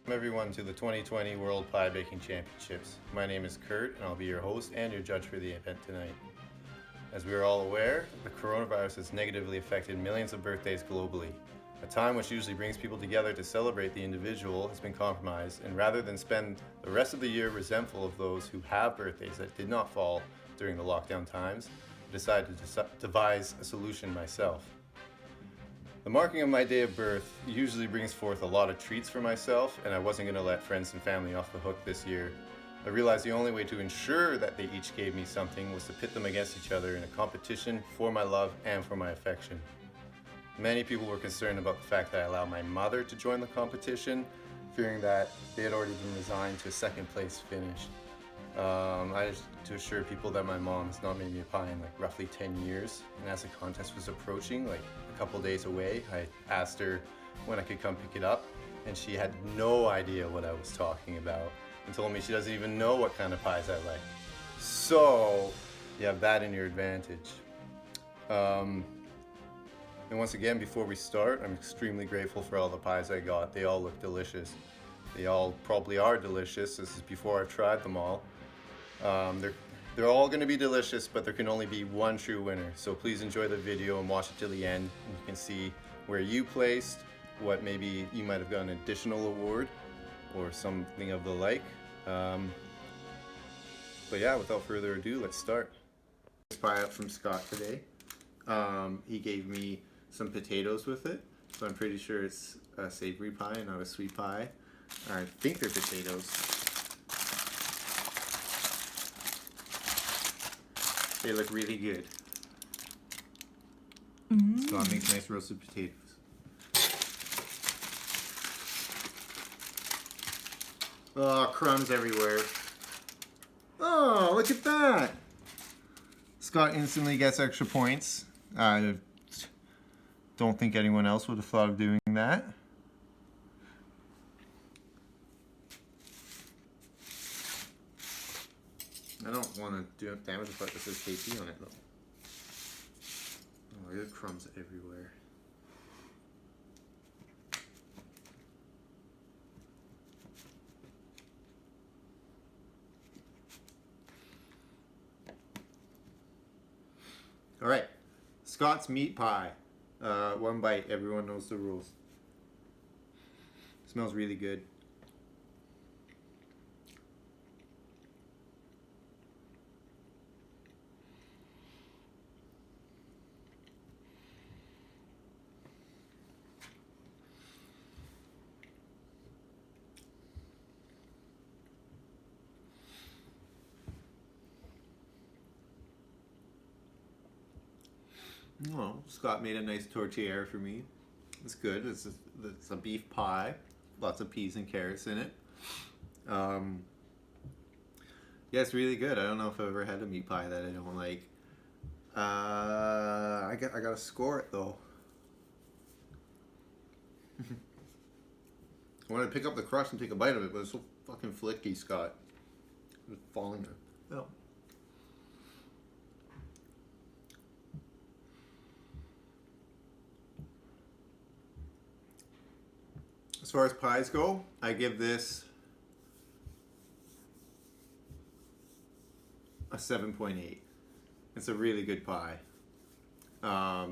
Welcome everyone to the 2020 World Pie Baking Championships. My name is Kurt and I'll be your host and your judge for the event tonight. As we are all aware, the coronavirus has negatively affected millions of birthdays globally. A time which usually brings people together to celebrate the individual has been compromised, and rather than spend the rest of the year resentful of those who have birthdays that did not fall during the lockdown times, I decided to devise a solution myself. The marking of my day of birth usually brings forth a lot of treats for myself, and I wasn't going to let friends and family off the hook this year. I realized the only way to ensure that they each gave me something was to pit them against each other in a competition for my love and for my affection. Many people were concerned about the fact that I allowed my mother to join the competition, fearing that they had already been resigned to a second place finish. I just to assure people that my mom has not made me a pie in like roughly 10 years, and as the contest was approaching, like a couple days away, I asked her when I could come pick it up, and she had no idea what I was talking about and told me she doesn't even know what kind of pies I like. So you have that in your advantage. And once again, before we start, I'm extremely grateful for all the pies I got. They all look delicious. They all probably are delicious. This is before I've tried them all. They're all going to be delicious, but there can only be one true winner. So please enjoy the video and watch it till the end. And you can see where you placed, what maybe you might have got an additional award or something of the like. But yeah, without further ado, let's start. Pie up from Scott today. He gave me some potatoes with it, so I'm pretty sure it's a savory pie, not a sweet pie. I think they're potatoes. They look really good. Scott makes nice roasted potatoes. Oh, crumbs everywhere. Oh, look at that! Scott instantly gets extra points. I don't think anyone else would have thought of doing that. I don't want to do damage if this says KP on it though. Oh, there's crumbs everywhere. All right, Scott's meat pie. One bite, everyone knows the rules. Smells really good. Oh, Scott made a nice tortilla for me. It's good. It's a beef pie. Lots of peas and carrots in it. Yeah, it's really good. I don't know if I've ever had a meat pie that I don't like. I gotta score it though. I want to pick up the crust and take a bite of it, but it's so fucking flaky, Scott. It's falling. Oh. As far as pies go, I give this a 7.8. It's a really good pie. I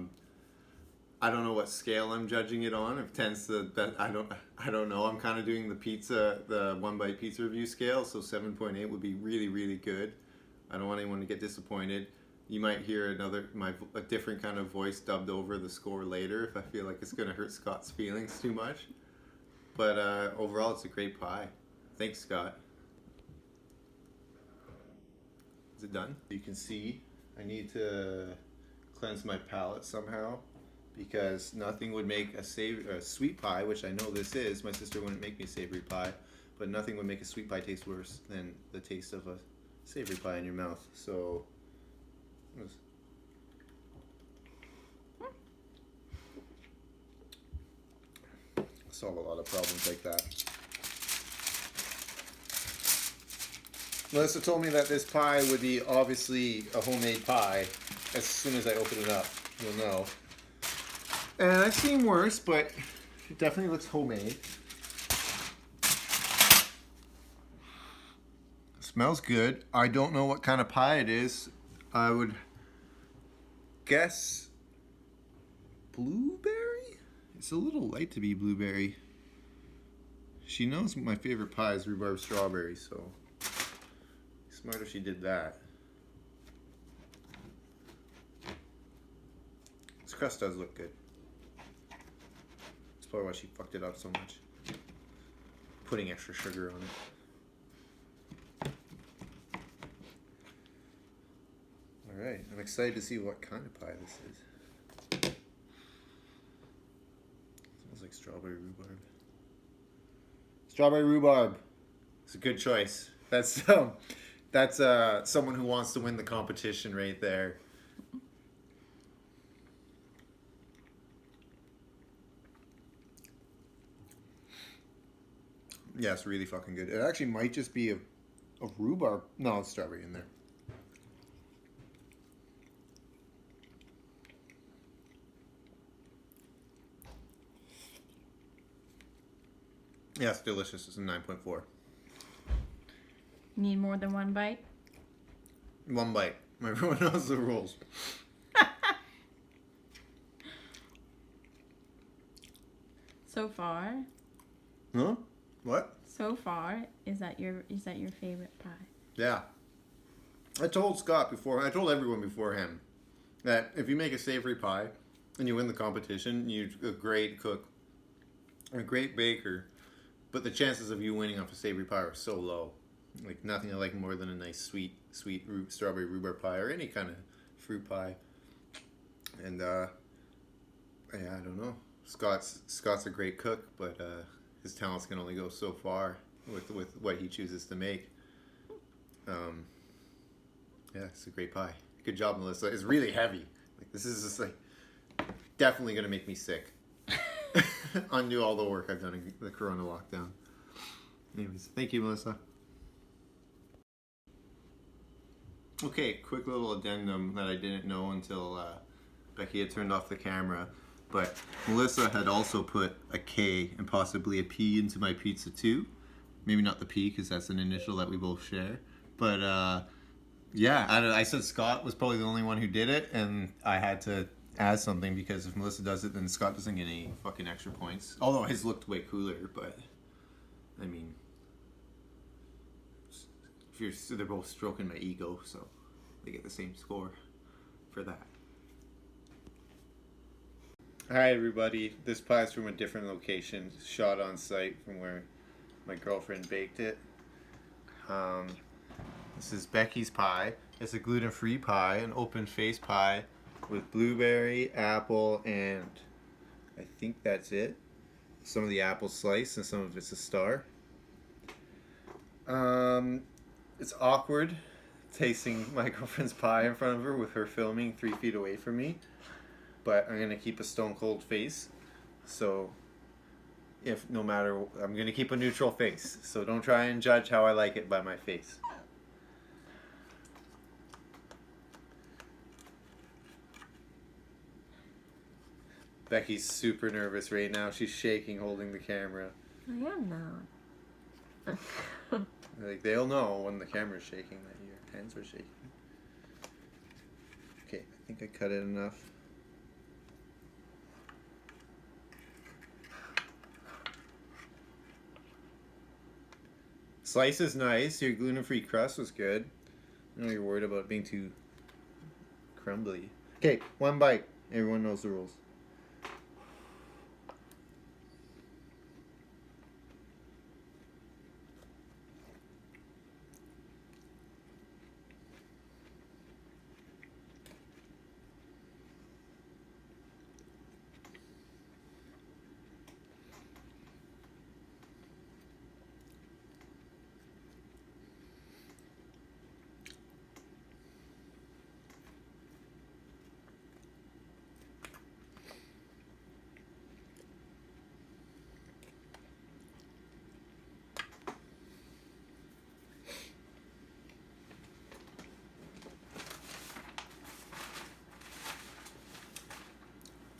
don't know what scale I'm judging it on. If 10's the best, I don't know. I'm kind of doing the one bite pizza review scale, so 7.8 would be really, really good. I don't want anyone to get disappointed. You might hear a different kind of voice dubbed over the score later if I feel like it's going to hurt Scott's feelings too much. But overall, it's a great pie. Thanks, Scott. Is it done? You can see I need to cleanse my palate somehow, because nothing would make a sweet pie, which I know this is. My sister wouldn't make me savory pie, but nothing would make a sweet pie taste worse than the taste of a savory pie in your mouth. So solve a lot of problems like that. Melissa told me that this pie would be obviously a homemade pie. As soon as I open it up, you'll know. And I've seen worse, but it definitely looks homemade. Smells good. I don't know what kind of pie it is. I would guess blueberry? It's a little light to be blueberry. She knows my favorite pie is rhubarb strawberry, so smart if she did that. This crust does look good. That's probably why she fucked it up so much. Putting extra sugar on it. Alright, I'm excited to see what kind of pie this is. Smells like strawberry rhubarb. Strawberry rhubarb. It's a good choice. That's someone who wants to win the competition right there. Yeah, it's really fucking good. It actually might just be a rhubarb. No, it's strawberry in there. Yeah, it's delicious. It's a 9.4. Need more than one bite? One bite. Everyone knows the rules. So far. Huh? What? So far, is that your favorite pie? Yeah. I told Scott before. I told everyone beforehand that if you make a savory pie and you win the competition, you're a great cook, a great baker, but the chances of you winning off a savory pie are so low. Like nothing I like more than a nice sweet strawberry rhubarb pie or any kind of fruit pie. And yeah, I don't know. Scott's a great cook, but his talents can only go so far with what he chooses to make. Yeah, it's a great pie. Good job, Melissa. It's really heavy. Like this is just like definitely gonna make me sick. Undo all the work I've done in the Corona lockdown. Anyways, thank you, Melissa. Okay, quick little addendum that I didn't know until Becky had turned off the camera. But Melissa had also put a K and possibly a P into my pizza too. Maybe not the P because that's an initial that we both share. But yeah, I said Scott was probably the only one who did it, and I had to add something because if Melissa does it, then Scott doesn't get any fucking extra points. Although his looked way cooler, but I mean, they're both stroking my ego, so they get the same score for that. Hi everybody, this pie is from a different location, shot on site from where my girlfriend baked it. This is Becky's pie. It's a gluten-free pie, an open-faced pie with blueberry, apple, and I think that's it. Some of the apple sliced and some of it's a star. It's awkward tasting my girlfriend's pie in front of her with her filming 3 feet away from me. But I'm going to keep a stone cold face. So I'm going to keep a neutral face. So don't try and judge how I like it by my face. Becky's super nervous right now. She's shaking holding the camera. I am not. Like they'll know when the camera's shaking that your hands are shaking. Okay, I think I cut it enough. Slice is nice. Your gluten-free crust was good. I know you're worried about being too crumbly. Okay, one bite. Everyone knows the rules.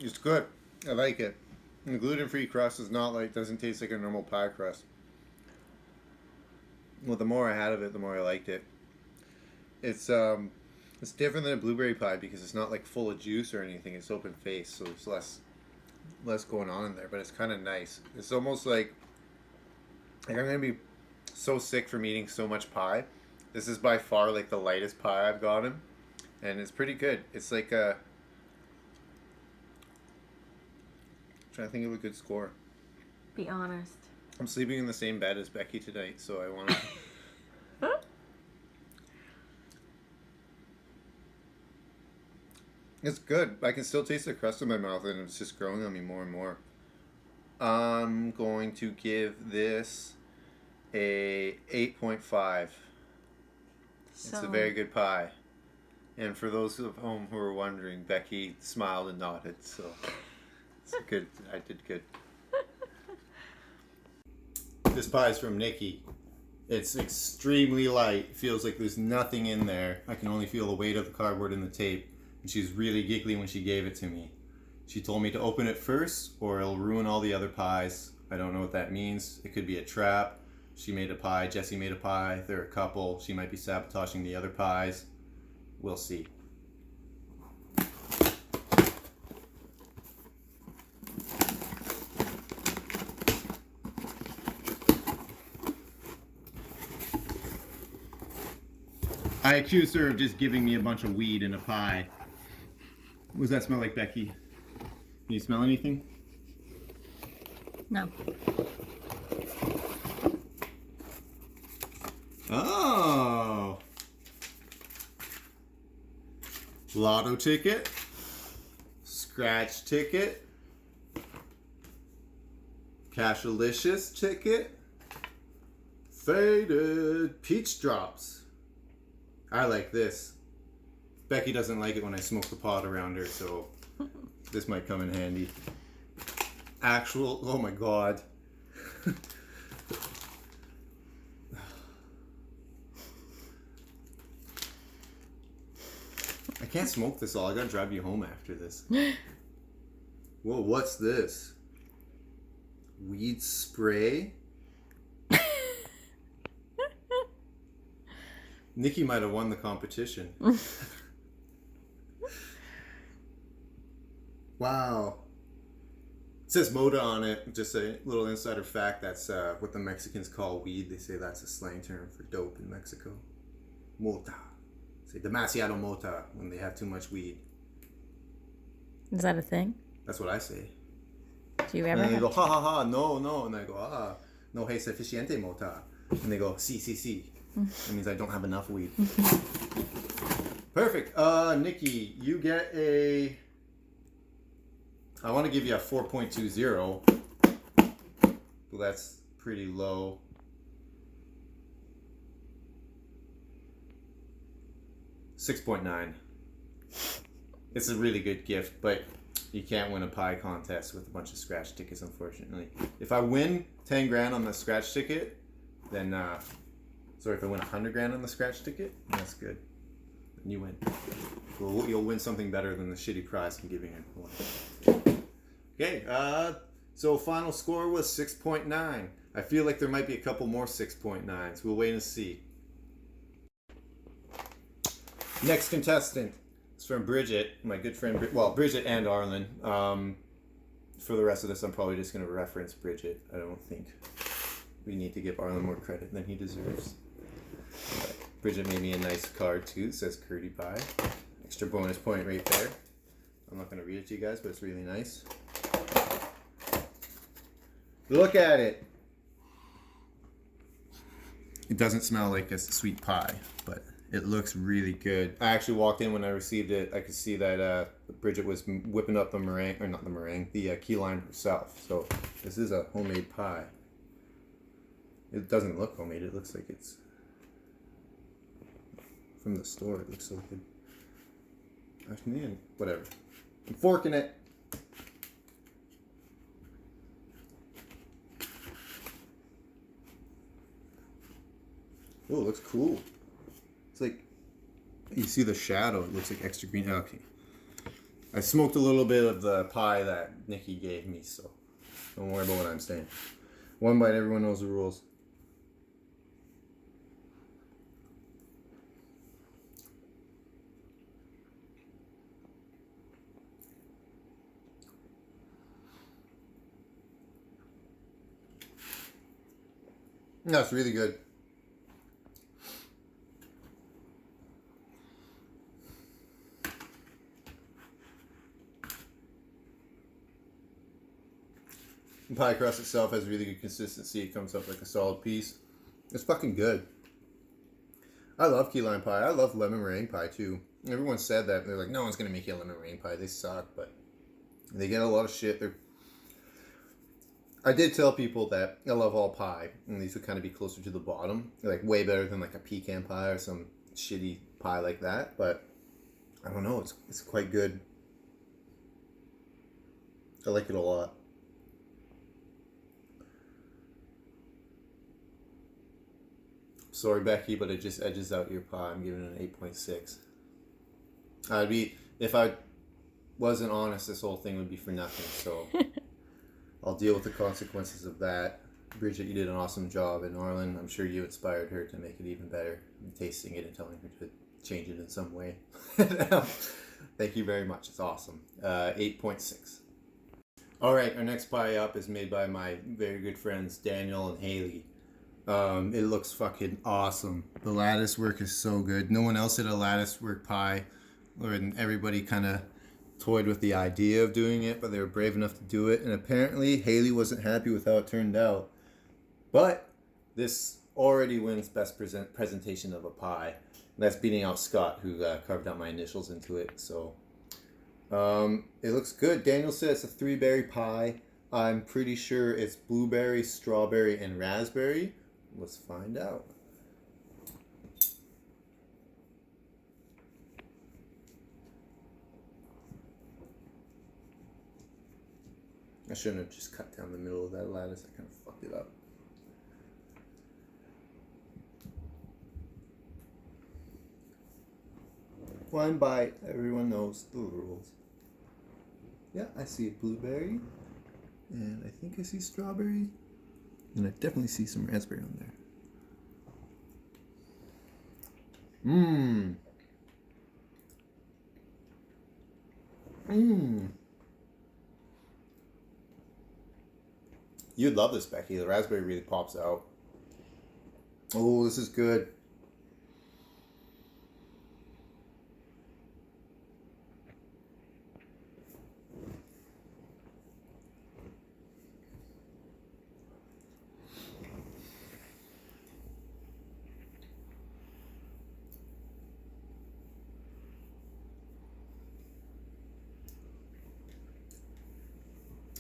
It's good. I like it. And the gluten-free crust is not doesn't taste like a normal pie crust. Well, the more I had of it, the more I liked it. It's different than a blueberry pie because it's not like full of juice or anything. It's open face, so there's less going on in there. But it's kind of nice. It's almost like I'm gonna be so sick from eating so much pie. This is by far like the lightest pie I've gotten, and it's pretty good. It's like a. I'm trying to think of a good score. Be honest. I'm sleeping in the same bed as Becky tonight, so I want to. It's good. I can still taste the crust in my mouth, and it's just growing on me more and more. I'm going to give this a 8.5. It's a very good pie. And for those of home who are wondering, Becky smiled and nodded, so it's good. I did good. This pie is from Nikki. It's extremely light. Feels like there's nothing in there. I can only feel the weight of the cardboard and the tape. And she was really giggly when she gave it to me. She told me to open it first or it'll ruin all the other pies. I don't know what that means. It could be a trap. She made a pie. Jessie made a pie. They're a couple. She might be sabotaging the other pies. We'll see. I accused her of just giving me a bunch of weed in a pie. What does that smell like, Becky? Can you smell anything? No. Oh! Lotto ticket. Scratch ticket. Cashalicious ticket. Faded peach drops. I like this. Becky doesn't like it when I smoke the pot around her, so this might come in handy. Actual, oh my god. I can't smoke this all. I gotta drive you home after this. Whoa, what's this? Weed spray? Nikki might have won the competition. Wow. It says Moda on it. Just a little insider fact. That's what the Mexicans call weed. They say that's a slang term for dope in Mexico. Mota. Say demasiado mota when they have too much weed. Is that a thing? That's what I say. Do you ever? And they go ha ha ha no no, and I go no hay suficiente mota, and they go si. That means I don't have enough weed. Perfect. Nikki, you get a. I want to give you a 4.20. Well, that's pretty low. $6.9. It's a really good gift, but you can't win a pie contest with a bunch of scratch tickets, unfortunately. If I win 10 grand on the scratch ticket, then sorry, if I win 100 grand on the scratch ticket, that's good. Then you win. Well, you'll win something better than the shitty prize I'm giving you. Okay, so final score was 6.9. I feel like there might be a couple more 6.9s. We'll wait and see. Next contestant is from Bridget, my good friend. Bridget and Arlen. For the rest of this, I'm probably just going to reference Bridget. I don't think we need to give Arlen more credit than he deserves. But Bridget made me a nice card too. It says Curdy Pie. Extra bonus point right there. I'm not going to read it to you guys, but it's really nice. Look at it. It doesn't smell like a sweet pie, but it looks really good. I actually walked in when I received it. I could see that Bridget was whipping up the meringue, or not the meringue, the key lime herself. So this is a homemade pie. It doesn't look homemade. It looks like it's from the store. It looks so good. Actually, whatever. I'm forking it. Oh, it looks cool. It's like, you see the shadow. It looks like extra green. Okay. I smoked a little bit of the pie that Nikki gave me, so don't worry about what I'm saying. One bite, everyone knows the rules. That's really good. The pie crust itself has really good consistency. It comes up like a solid piece. It's fucking good. I love key lime pie. I love lemon meringue pie too. Everyone said that. They're like, no one's going to make you a lemon meringue pie. They suck, but they get a lot of shit. I did tell people that I love all pie, and these would kind of be closer to the bottom. They're like way better than like a pecan pie or some shitty pie like that, but I don't know. It's quite good. I like it a lot. Sorry, Becky, but it just edges out your pie. I'm giving it an 8.6. If I wasn't honest, this whole thing would be for nothing. So I'll deal with the consequences of that. Bridget, you did an awesome job in Orland. I'm sure you inspired her to make it even better. And tasting it and telling her to change it in some way. Thank you very much. It's awesome. 8.6. All right, our next pie up is made by my very good friends Daniel and Hayley. It looks fucking awesome. The lattice work is so good. No one else did a lattice work pie, and everybody kind of toyed with the idea of doing it, but they were brave enough to do it. And apparently, Hayley wasn't happy with how it turned out. But this already wins best presentation of a pie. And that's beating out Scott, who carved out my initials into it. So it looks good. Daniel said it's a 3-berry pie. I'm pretty sure it's blueberry, strawberry, and raspberry. Let's find out. I shouldn't have just cut down the middle of that lattice. I kind of fucked it up. One bite. Everyone knows the rules. Yeah, I see a blueberry. And I think I see strawberry. And I definitely see some raspberry on there. Mmm. Mmm. You'd love this, Becky. The raspberry really pops out. Oh, this is good.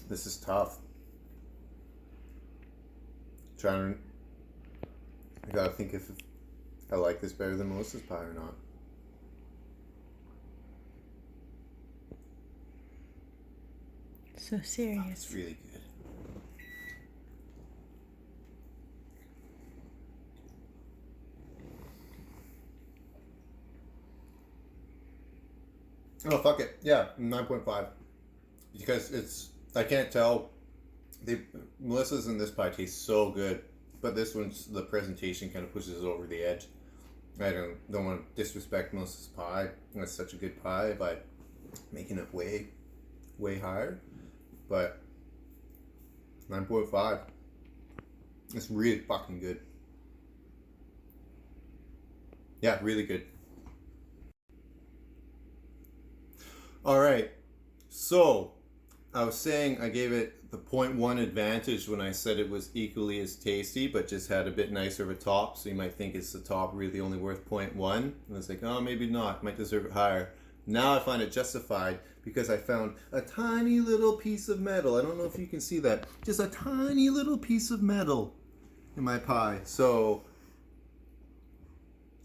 This is tough. I gotta think if I like this better than Melissa's pie or not. So serious. Oh, it's really good. Oh, fuck it. Yeah, 9.5. Because I can't tell. Melissa's in this pie tastes so good, but this one's, the presentation kind of pushes it over the edge. I don't want to disrespect Melissa's pie. It's such a good pie by making it way, way higher. But 9.5. It's really fucking good. Yeah, really good. All right, so I was saying I gave it the 0.1 advantage when I said it was equally as tasty, but just had a bit nicer of a top. So you might think it's the top really only worth 0.1. And it's like, oh, maybe not. Might deserve it higher. Now I find it justified because I found a tiny little piece of metal. I don't know if you can see that. Just a tiny little piece of metal in my pie. So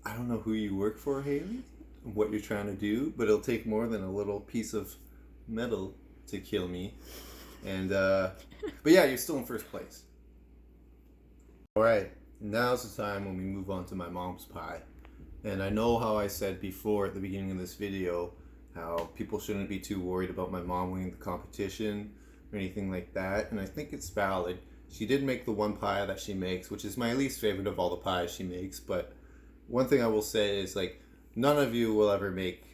I don't know who you work for, Hayley, and what you're trying to do, but it'll take more than a little piece of metal to kill me. And but yeah, you're still in first place. All right, now's the time when we move on to my mom's pie. And I know how I said before at the beginning of this video how people shouldn't be too worried about my mom winning the competition or anything like that, and I think it's valid. She did make the one pie that she makes, which is my least favorite of all the pies she makes, but one thing I will say is, like, none of you will ever make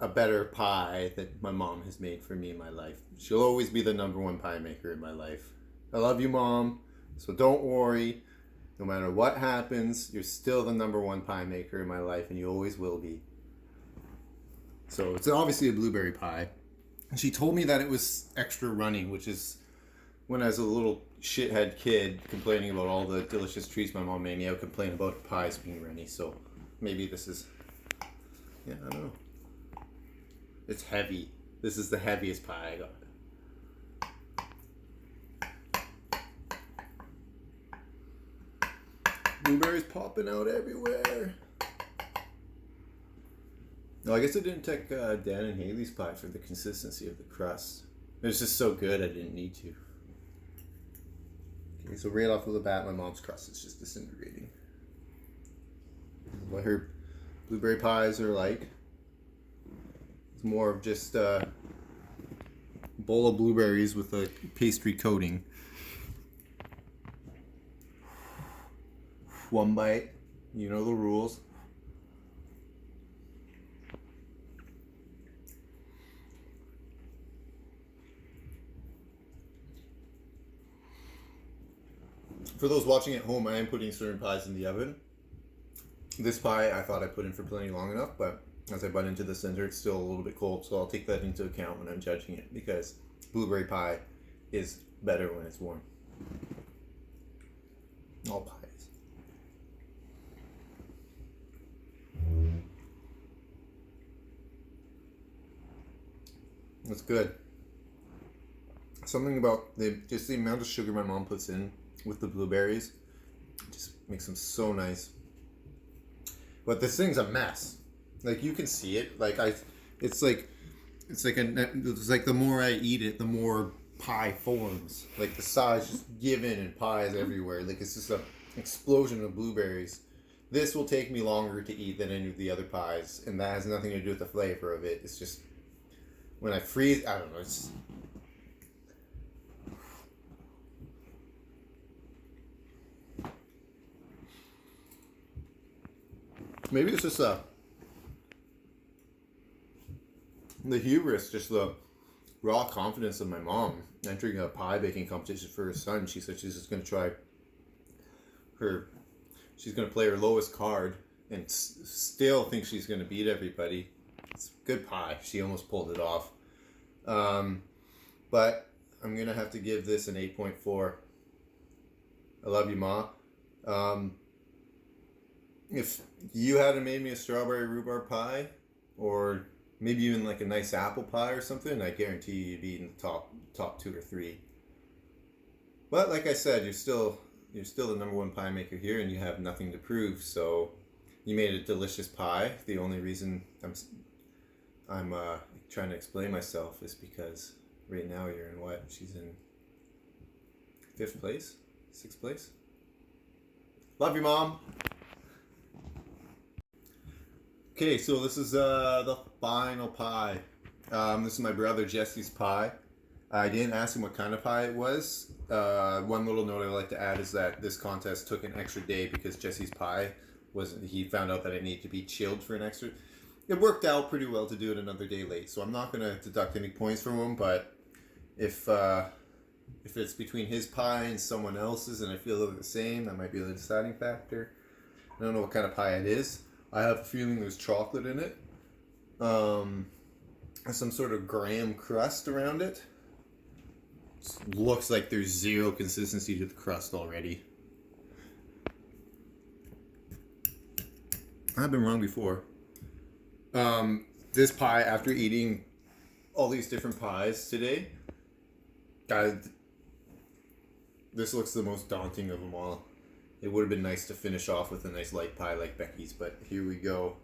a better pie that my mom has made for me in my life. She'll always be the #1 pie maker in my life. I love you, Mom, so don't worry. No matter what happens, you're still the number one pie maker in my life, and you always will be. So it's obviously a blueberry pie. And she told me that it was extra runny, which is when I was a little shithead kid complaining about all the delicious treats my mom made me, I would complain about pies being runny. So maybe this is, yeah, I don't know. It's heavy. This is the heaviest pie I got. Blueberries popping out everywhere. No, I guess I didn't take Dan and Hayley's pie for the consistency of the crust. It was just so good I didn't need to. Okay, so right off of the bat, my mom's crust is just disintegrating. What her blueberry pies are like. It's more of just a bowl of blueberries with a pastry coating. One bite, you know the rules. For those watching at home, I am putting certain pies in the oven. This pie I thought I put in for plenty long enough, but as I bite into the center, it's still a little bit cold, so I'll take that into account when I'm judging it, because blueberry pie is better when it's warm. All pies. That's good. Something about just the amount of sugar my mom puts in with the blueberries just makes them so nice. But this thing's a mess. Like, you can see it. Like, it's like the more I eat it, the more pie forms. Like, the size just given and pies everywhere. Like, it's just an explosion of blueberries. This will take me longer to eat than any of the other pies, and that has nothing to do with the flavor of it. It's just when I freeze, I don't know. It's maybe it's just the hubris, just the raw confidence of my mom entering a pie baking competition for her son. She said she's just going to try she's going to play her lowest card and still think she's going to beat everybody. It's good pie. She almost pulled it off. But I'm going to have to give this an 8.4. I love you, Ma. If you hadn't made me a strawberry rhubarb pie, or maybe even like a nice apple pie or something, I guarantee you'd be in the top 2 or 3. But like I said, you're still the number one pie maker here, and you have nothing to prove. So you made a delicious pie. The only reason I'm trying to explain myself is because right now you're in what? She's in 5th place, 6th place. Love you, Mom. Okay, so this is the final pie. This is my brother Jesse's pie. I didn't ask him what kind of pie it was. One little note I would like to add is that this contest took an extra day because Jesse's pie he found out that it needed to be chilled for an extra. It worked out pretty well to do it another day late, so I'm not going to deduct any points from him. But if it's between his pie and someone else's, and I feel they're the same, that might be the deciding factor. I don't know what kind of pie it is. I have a feeling there's chocolate in it. Some sort of graham crust around it. Looks like there's zero consistency to the crust already. I've been wrong before. This pie, after eating all these different pies today, this looks the most daunting of them all. It would have been nice to finish off with a nice light pie like Becky's, but here we go.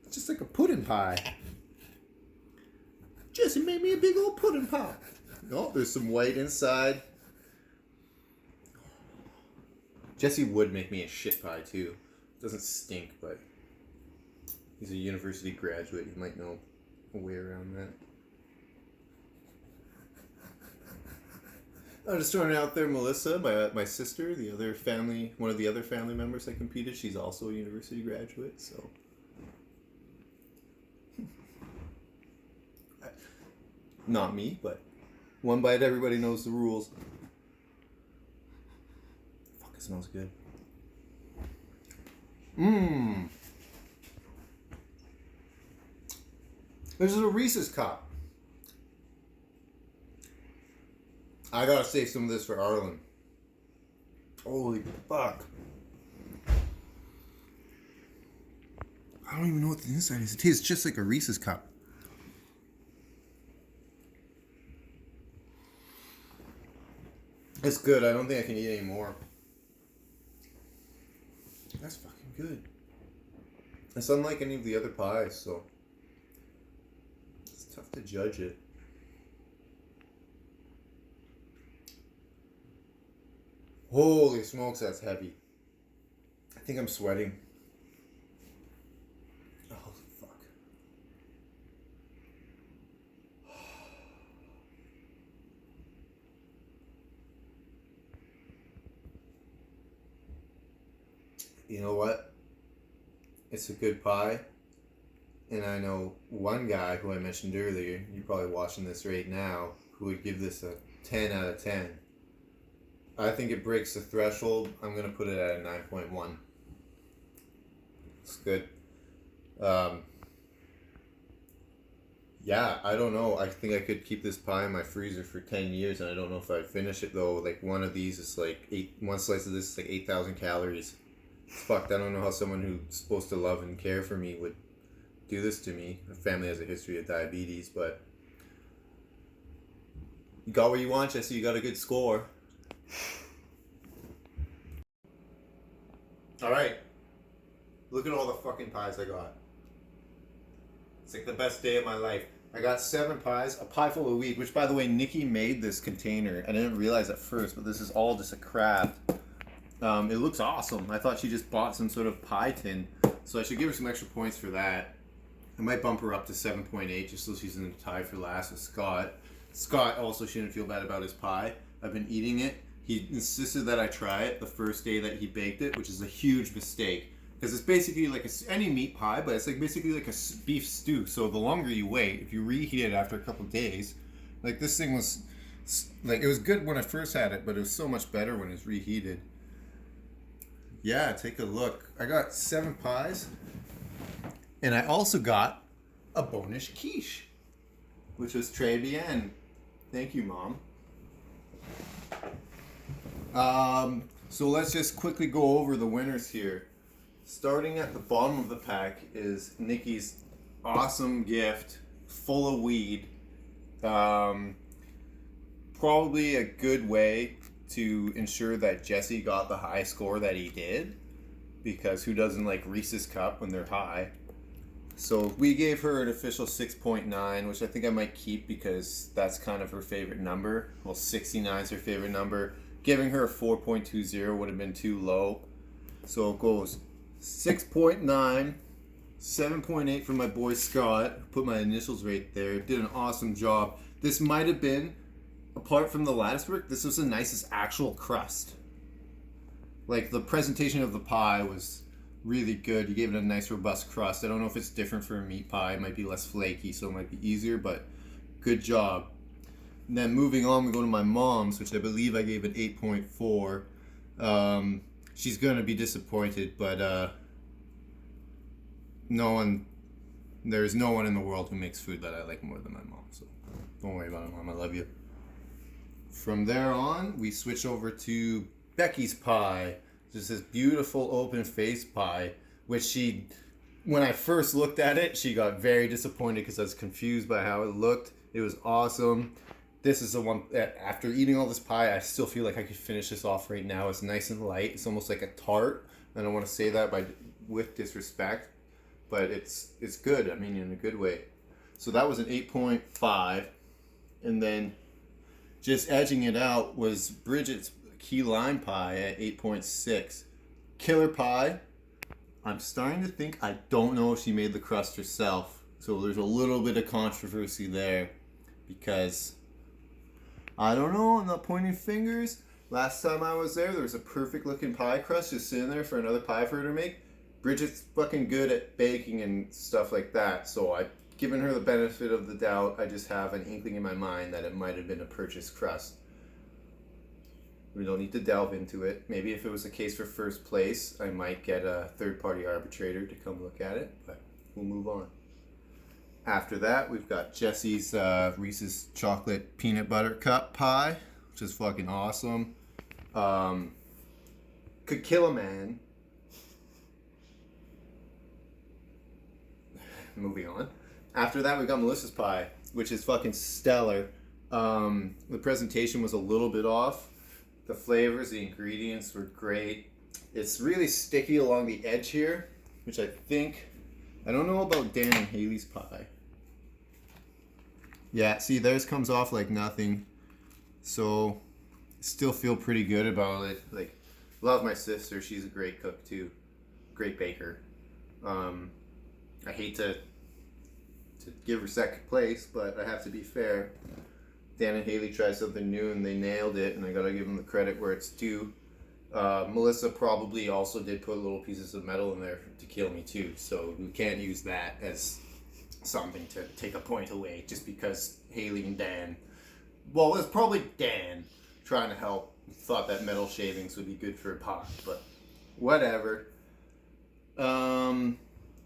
It's just like a pudding pie. Jesse made me a big old pudding pie. Oh, there's some white inside. Jesse would make me a shit pie too. It doesn't stink, but he's a university graduate. He might know a way around that. I'm just throwing it out there, Melissa, my sister, one of the other family members that competed. She's also a university graduate, so. Not me, but one bite, everybody knows the rules. It smells good. Mmm. This is a Reese's cup. I gotta save some of this for Arlen. Holy fuck. I don't even know what the inside is. It tastes just like a Reese's cup. It's good. I don't think I can eat any more. That's fucking good. It's unlike any of the other pies, so it's tough to judge it. Holy smokes, that's heavy. I think I'm sweating. Oh, fuck. You know what? It's a good pie. And I know one guy who I mentioned earlier, you're probably watching this right now, who would give this a 10 out of 10. I think it breaks the threshold. I'm going to put it at a 9.1. It's good. Yeah, I don't know. I think I could keep this pie in my freezer for 10 years, and I don't know if I'd finish it, though. Like, one of these is like, one slice of this is like 8,000 calories. Fucked. I don't know how someone who's supposed to love and care for me would do this to me. My family has a history of diabetes, but you got what you want, Jesse. You got a good score. Alright. Look at all the fucking pies I got. It's like the best day of my life. I got 7 pies, a pie full of wheat, which by the way, Nikki made this container. I didn't realize at first, but this is all just a craft. It looks awesome. I thought she just bought some sort of pie tin, so I should give her some extra points for that. I might bump her up to 7.8 just so she's in the tie for last with Scott. Scott also shouldn't feel bad about his pie. I've been eating it. He insisted that I try it the first day that he baked it, which is a huge mistake. Because it's basically like any meat pie, but it's like basically like a beef stew. So the longer you wait, if you reheat it after a couple of days, like this thing was, like it was good when I first had it, but it was so much better when it's reheated. Yeah, take a look. I got 7 pies, and I also got a bonus quiche, which was très bien. Thank you, Mom. So let's just quickly go over the winners here. Starting at the bottom of the pack is Nikki's awesome gift, full of weed. Probably a good way to ensure that Jesse got the high score that he did, because who doesn't like Reese's Cup when they're high? So we gave her an official 6.9, which I think I might keep because that's kind of her favorite number. Well, 69 is her favorite number. Giving her a 4.20 would have been too low. So it goes 6.9, 7.8 for my boy Scott. Put my initials right there. Did an awesome job. This might have been, apart from the lattice work, this was the nicest actual crust. Like the presentation of the pie was really good. You gave it a nice robust crust. I don't know if it's different for a meat pie. It might be less flaky, so it might be easier, but good job. And then moving on, we go to my mom's, which I believe I gave it 8.4. She's going to be disappointed, but there's no one in the world who makes food that I like more than my mom, so don't worry about it, Mom. I love you. From there on, we switch over to Becky's pie. Just this beautiful open face pie, which she, when I first looked at it, she got very disappointed because I was confused by how it looked. It was awesome. This is the one that after eating all this pie, I still feel like I could finish this off right now. It's nice and light. It's almost like a tart. I don't want to say that with disrespect, but it's good. I mean, in a good way. So that was an 8.5. And then just edging it out was Bridget's key lime pie at 8.6. Killer pie. I'm starting to think I don't know if she made the crust herself. So there's a little bit of controversy there because I don't know, I'm not pointing fingers. Last time I was there was a perfect looking pie crust just sitting there for another pie for her to make. Bridget's fucking good at baking and stuff like that, so I've given her the benefit of the doubt. I just have an inkling in my mind that it might have been a purchased crust. We don't need to delve into it. Maybe if it was a case for first place, I might get a third-party arbitrator to come look at it, but we'll move on. After that, we've got Jesse's Reese's Chocolate Peanut Butter Cup Pie, which is fucking awesome. Could kill a man. Moving on. After that, we got Melissa's pie, which is fucking stellar. The presentation was a little bit off. The flavors, the ingredients were great. It's really sticky along the edge here, which I don't know about Dan and Hayley's pie. Yeah, see, theirs comes off like nothing. So, still feel pretty good about it. Like, love my sister. She's a great cook too. Great baker. I hate to give her second place, but I have to be fair. Dan and Hayley tried something new and they nailed it, and I gotta give them the credit where it's due. Melissa probably also did put little pieces of metal in there to kill me too, so we can't use that as something to take a point away just because Hayley and Dan, well, it's probably Dan trying to help, thought that metal shavings would be good for a pot, but whatever.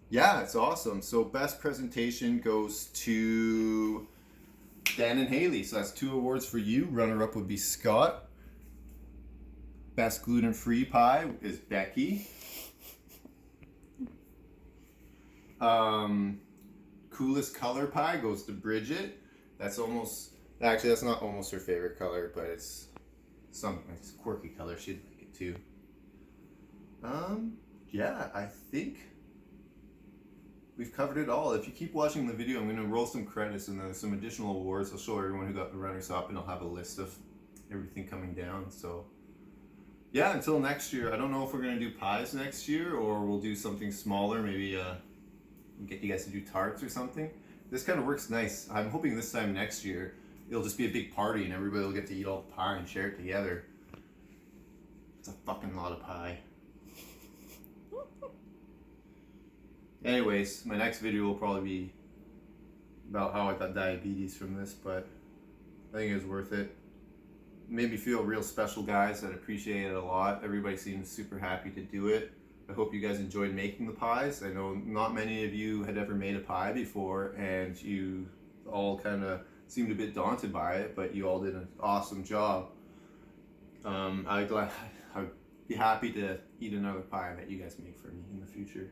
Yeah, it's awesome. So best presentation goes to Dan and Hayley. So that's 2 awards for you. Runner-up would be Scott. Best gluten-free pie is Becky. Coolest color pie goes to Bridget. That's not almost her favorite color, but it's a quirky color. She'd like it too. Yeah, I think we've covered it all. If you keep watching the video, I'm going to roll some credits and then some additional awards. I'll show everyone who got the runners up, and I'll have a list of everything coming down. So yeah, until next year. I don't know if we're going to do pies next year or we'll do something smaller. Maybe get you guys to do tarts or something. This kind of works nice. I'm hoping this time next year it'll just be a big party and everybody will get to eat all the pie and share it together. It's a fucking lot of pie. Anyways, my next video will probably be about how I got diabetes from this, but I think it was worth it. Made me feel real special, guys. I'd appreciate it a lot. Everybody seems super happy to do it. I hope you guys enjoyed making the pies. I know not many of you had ever made a pie before, and you all kind of seemed a bit daunted by it, but you all did an awesome job. I'd be happy to eat another pie that you guys make for me in the future.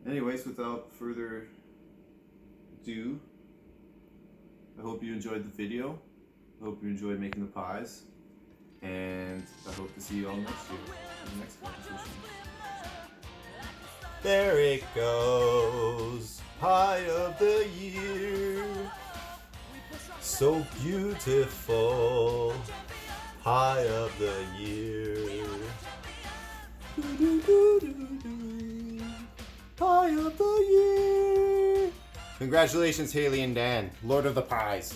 Anyways, without further ado, I hope you enjoyed the video. I hope you enjoyed making the pies. And I hope to see you all next year in the next competition. There it goes, Pie of the Year. So beautiful, Pie of the Year. Pie of the Year. Congratulations, Hayley and Dan, Lord of the Pies.